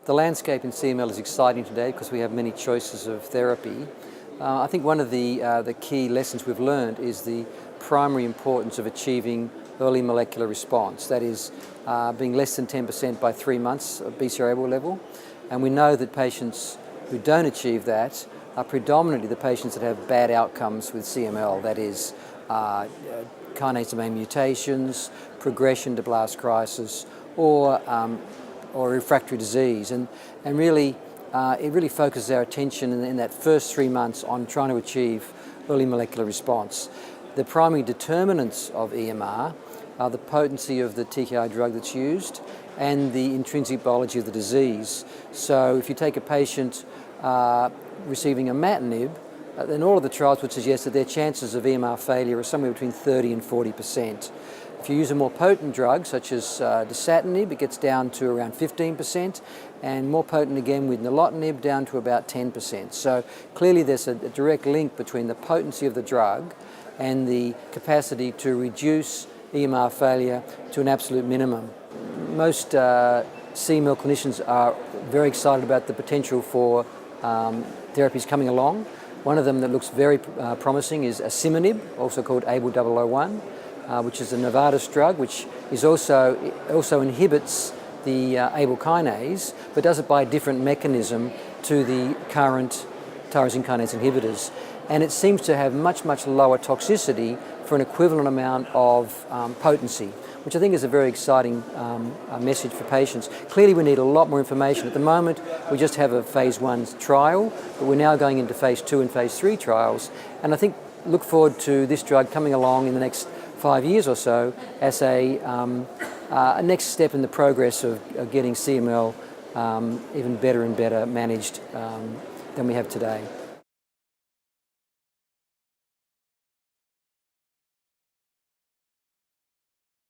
The landscape in CML is exciting today because we have many choices of therapy. I think one of the key lessons we've learned is the primary importance of achieving early molecular response. That is, being less than 10% by 3 months of BCR-ABL level. And we know that patients who don't achieve that are predominantly the patients that have bad outcomes with CML. That is, kinase domain mutations, progression to blast crisis, or refractory disease, and really it really focuses our attention in that first 3 months on trying to achieve early molecular response. The primary determinants of EMR are the potency of the TKI drug that's used and the intrinsic biology of the disease. So if you take a patient receiving imatinib, then all of the trials would suggest that their chances of EMR failure are somewhere between 30 and 40%. If you use a more potent drug, such as dasatinib, it gets down to around 15%, and more potent again with nilotinib, down to about 10%. So clearly there's a direct link between the potency of the drug and the capacity to reduce EMR failure to an absolute minimum. Most CML clinicians are very excited about the potential for therapies coming along. One of them that looks very promising is asciminib, also called ABL-001. Which is a Novartis drug, which is also inhibits the ABL kinase, but does it by a different mechanism to the current tyrosine kinase inhibitors. And it seems to have much lower toxicity for an equivalent amount of potency, which I think is a very exciting message for patients. Clearly we need a lot more information. At the moment we just have a phase 1 trial, but we're now going into phase 2 and phase 3 trials, and I think look forward to this drug coming along in the next 5 years or so as a next step in the progress of getting CML even better and better managed than we have today.